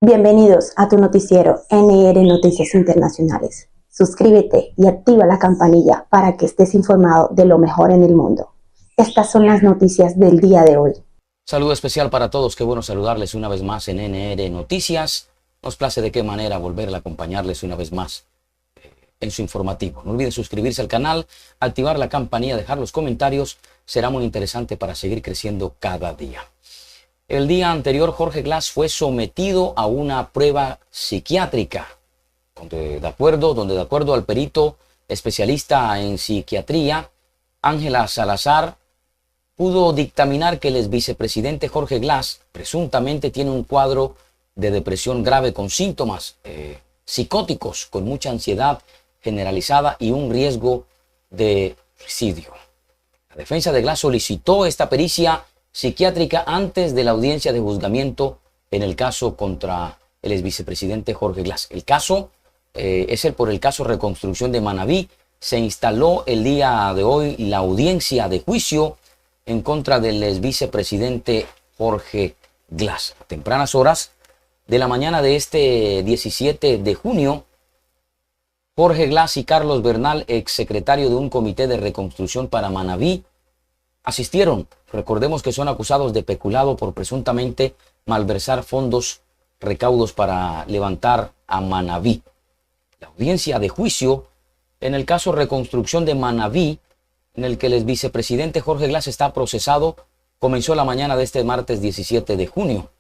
Bienvenidos a tu noticiero NR Noticias Internacionales. Suscríbete y activa la campanilla para que estés informado de lo mejor en el mundo. Estas son las noticias del día de hoy. Saludo especial para todos, qué bueno saludarles una vez más en NR Noticias. Nos place de qué manera volver a acompañarles una vez más en su informativo. No olviden suscribirse al canal, activar la campanilla, dejar los comentarios. Será muy interesante para seguir creciendo cada día. El día anterior, Jorge Glass fue sometido a una prueba psiquiátrica, donde de acuerdo al perito especialista en psiquiatría, Ángela Salazar, pudo dictaminar que el exvicepresidente Jorge Glass presuntamente tiene un cuadro de depresión grave con síntomas psicóticos, con mucha ansiedad generalizada y un riesgo de suicidio. La defensa de Glass solicitó esta pericia psiquiátrica antes de la audiencia de juzgamiento en el caso contra el exvicepresidente Jorge Glass. El caso es por el caso Reconstrucción de Manabí. Se instaló el día de hoy la audiencia de juicio en contra del exvicepresidente Jorge Glass. A tempranas horas de la mañana de este 17 de junio, Jorge Glass y Carlos Bernal, exsecretario de un comité de reconstrucción para Manabí, asistieron. Recordemos que son acusados de peculado por presuntamente malversar fondos, recaudos para levantar a Manabí. La audiencia de juicio en el caso Reconstrucción de Manabí, en el que el exvicepresidente Jorge Glass está procesado, comenzó la mañana de este martes 17 de junio.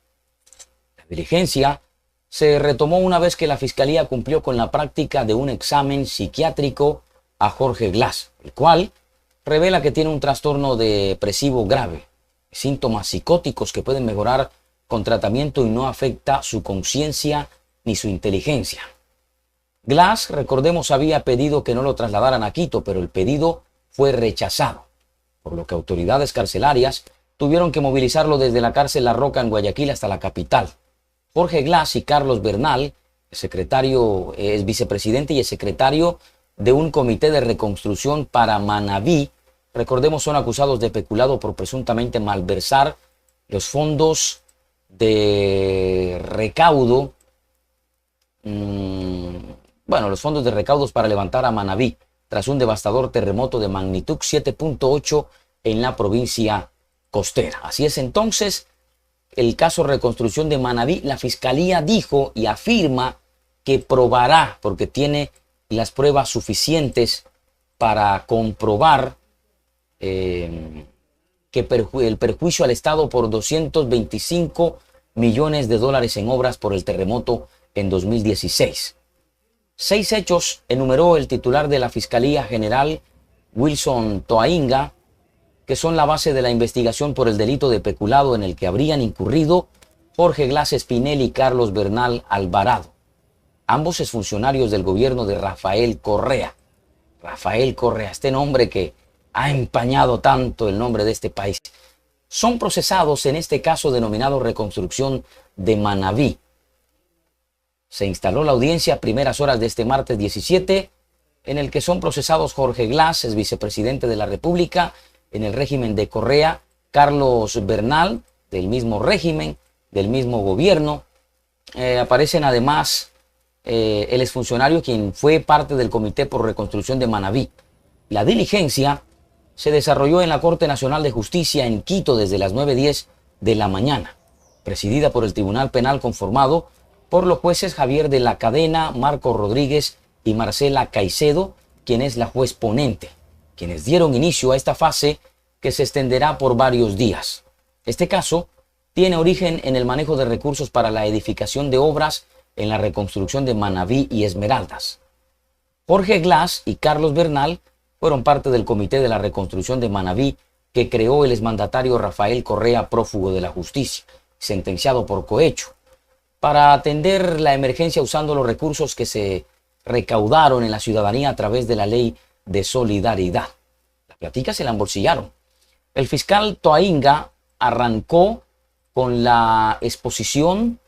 La diligencia se retomó una vez que la Fiscalía cumplió con la práctica de un examen psiquiátrico a Jorge Glass, el cual revela que tiene un trastorno depresivo grave, síntomas psicóticos que pueden mejorar con tratamiento y no afecta su conciencia ni su inteligencia. Glass, recordemos, había pedido que no lo trasladaran a Quito, pero el pedido fue rechazado, por lo que autoridades carcelarias tuvieron que movilizarlo desde la cárcel La Roca en Guayaquil hasta la capital. Jorge Glass y Carlos Bernal, el vicepresidente y el secretario de un comité de reconstrucción para Manabí, recordemos, son acusados de peculado por presuntamente malversar los fondos de recaudo, los fondos de recaudos para levantar a Manabí tras un devastador terremoto de magnitud 7.8 en la provincia costera. Así es entonces, el caso Reconstrucción de Manabí, la Fiscalía dijo y afirma que probará, porque tiene las pruebas suficientes para comprobar que el perjuicio al Estado por 225 millones de dólares en obras por el terremoto en 2016. 6 hechos enumeró el titular de la Fiscalía General, Wilson Toainga, que son la base de la investigación por el delito de peculado en el que habrían incurrido Jorge Glass Espinel y Carlos Bernal Alvarado, ambos exfuncionarios del gobierno de Rafael Correa. Rafael Correa, este nombre que ha empañado tanto el nombre de este país. Son procesados en este caso denominado Reconstrucción de Manabí. Se instaló la audiencia a primeras horas de este martes 17, en el que son procesados Jorge Glass, es vicepresidente de la República en el régimen de Correa, Carlos Bernal, del mismo régimen, del mismo gobierno. Aparecen además el exfuncionario quien fue parte del Comité por Reconstrucción de Manabí. La diligencia se desarrolló en la Corte Nacional de Justicia en Quito desde las 9:10 de la mañana, presidida por el Tribunal Penal conformado por los jueces Javier de la Cadena, Marco Rodríguez y Marcela Caicedo, quien es la juez ponente, quienes dieron inicio a esta fase que se extenderá por varios días. Este caso tiene origen en el manejo de recursos para la edificación de obras en la reconstrucción de Manabí y Esmeraldas. Jorge Glass y Carlos Bernal fueron parte del Comité de la Reconstrucción de Manabí que creó el exmandatario Rafael Correa, prófugo de la justicia, sentenciado por cohecho, para atender la emergencia usando los recursos que se recaudaron en la ciudadanía a través de la ley de solidaridad. Las platicas se la embolsillaron. El fiscal Toainga arrancó con la exposición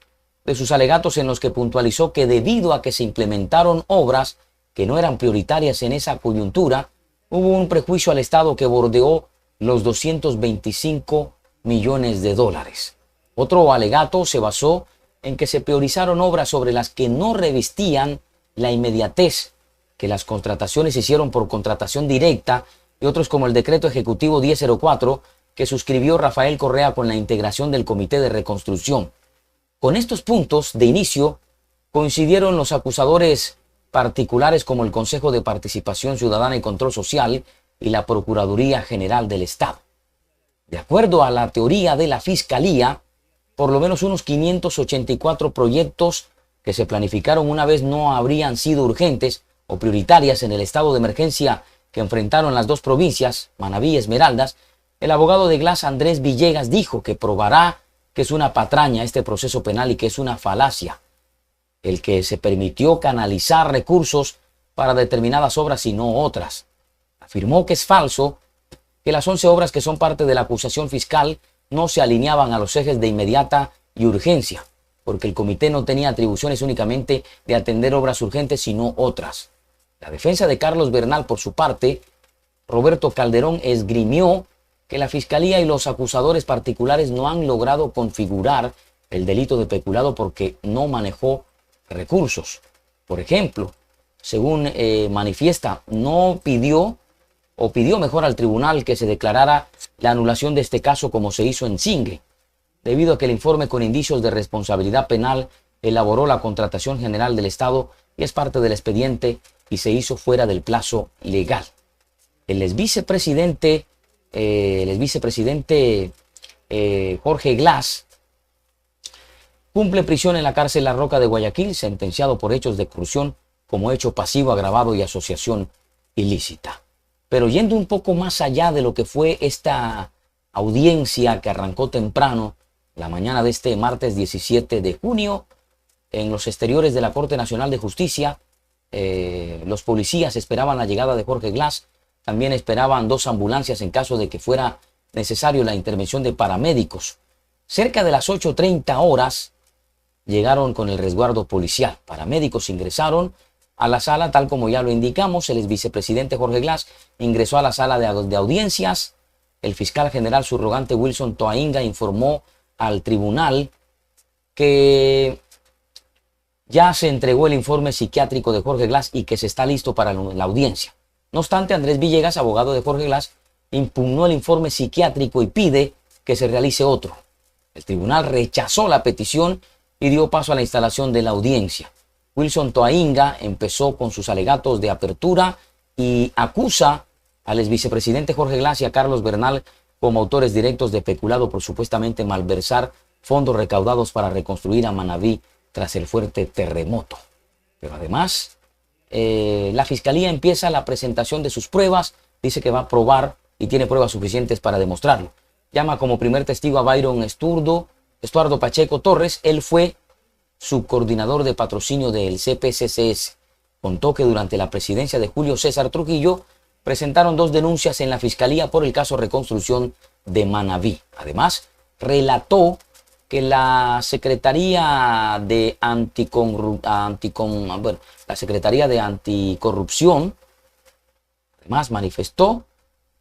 de sus alegatos en los que puntualizó que debido a que se implementaron obras que no eran prioritarias en esa coyuntura, hubo un prejuicio al Estado que bordeó los 225 millones de dólares. Otro alegato se basó en que se priorizaron obras sobre las que no revestían la inmediatez, que las contrataciones se hicieron por contratación directa, y otros como el decreto ejecutivo 1004 que suscribió Rafael Correa con la integración del Comité de Reconstrucción. Con estos puntos de inicio coincidieron los acusadores particulares como el Consejo de Participación Ciudadana y Control Social y la Procuraduría General del Estado. De acuerdo a la teoría de la Fiscalía, por lo menos unos 584 proyectos que se planificaron una vez no habrían sido urgentes o prioritarias en el estado de emergencia que enfrentaron las dos provincias, Manabí y Esmeraldas. El abogado de Glass, Andrés Villegas, dijo que probará que es una patraña este proceso penal y que es una falacia el que se permitió canalizar recursos para determinadas obras y no otras. Afirmó que es falso que las 11 obras que son parte de la acusación fiscal no se alineaban a los ejes de inmediata y urgencia, porque el comité no tenía atribuciones únicamente de atender obras urgentes, sino otras. La defensa de Carlos Bernal, por su parte, Roberto Calderón, esgrimió que la Fiscalía y los acusadores particulares no han logrado configurar el delito de peculado porque no manejó recursos. Por ejemplo, según manifiesta, no pidió mejor al tribunal que se declarara la anulación de este caso como se hizo en Zingue, debido a que el informe con indicios de responsabilidad penal elaboró la Contratación General del Estado y es parte del expediente y se hizo fuera del plazo legal. El exvicepresidente Jorge Glass cumple prisión en la cárcel La Roca de Guayaquil, sentenciado por hechos de extorsión como hecho pasivo agravado y asociación ilícita. Pero yendo un poco más allá de lo que fue esta audiencia que arrancó temprano, la mañana de este martes 17 de junio, en los exteriores de la Corte Nacional de Justicia, los policías esperaban la llegada de Jorge Glass, también esperaban 2 ambulancias en caso de que fuera necesario la intervención de paramédicos. Cerca de las 8:30 horas llegaron con el resguardo policial. Paramédicos ingresaron a la sala, tal como ya lo indicamos. El exvicepresidente Jorge Glass ingresó a la sala de audiencias. El fiscal general subrogante Wilson Toainga informó al tribunal que ya se entregó el informe psiquiátrico de Jorge Glass y que se está listo para la audiencia. No obstante, Andrés Villegas, abogado de Jorge Glass, impugnó el informe psiquiátrico y pide que se realice otro. El tribunal rechazó la petición y dio paso a la instalación de la audiencia. Wilson Toainga empezó con sus alegatos de apertura y acusa al exvicepresidente Jorge Glass y a Carlos Bernal como autores directos de peculado por supuestamente malversar fondos recaudados para reconstruir a Manabí tras el fuerte terremoto. Pero además, la Fiscalía empieza la presentación de sus pruebas, dice que va a probar y tiene pruebas suficientes para demostrarlo. Llama como primer testigo a Byron Estuardo Pacheco Torres. Él fue subcoordinador de patrocinio del CPCCS. Contó que durante la presidencia de Julio César Trujillo presentaron 2 denuncias en la Fiscalía por el caso Reconstrucción de Manabí. Además, relató que la Secretaría de Anticorrupción, además manifestó,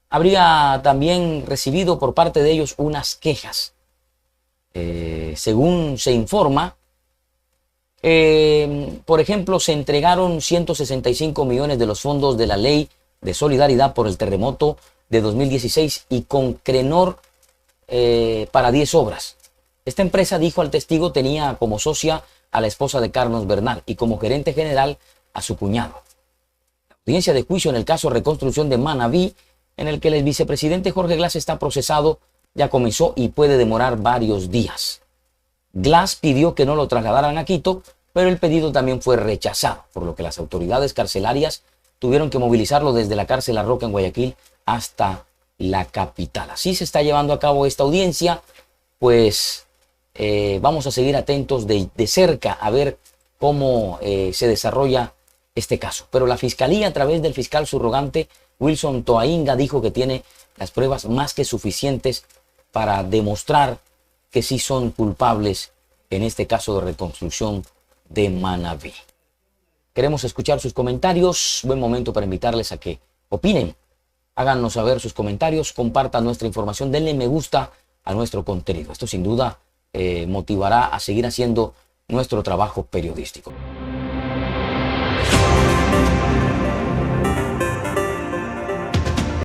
habría también recibido por parte de ellos unas quejas. Según se informa, por ejemplo, se entregaron 165 millones de los fondos de la Ley de Solidaridad por el terremoto de 2016 y con Crenor para 10 obras. Esta empresa, dijo al testigo, tenía como socia a la esposa de Carlos Bernal y como gerente general a su cuñado. La audiencia de juicio en el caso Reconstrucción de Manabí, en el que el vicepresidente Jorge Glass está procesado, ya comenzó y puede demorar varios días. Glass pidió que no lo trasladaran a Quito, pero el pedido también fue rechazado, por lo que las autoridades carcelarias tuvieron que movilizarlo desde la cárcel La Roca en Guayaquil hasta la capital. Así se está llevando a cabo esta audiencia, pues vamos a seguir atentos de cerca a ver cómo se desarrolla este caso. Pero la Fiscalía, a través del fiscal subrogante Wilson Toainga, dijo que tiene las pruebas más que suficientes para demostrar que sí son culpables en este caso de reconstrucción de Manabí. Queremos escuchar sus comentarios. Buen momento para invitarles a que opinen. Háganos saber sus comentarios, compartan nuestra información, denle me gusta a nuestro contenido. Esto sin duda motivará a seguir haciendo nuestro trabajo periodístico.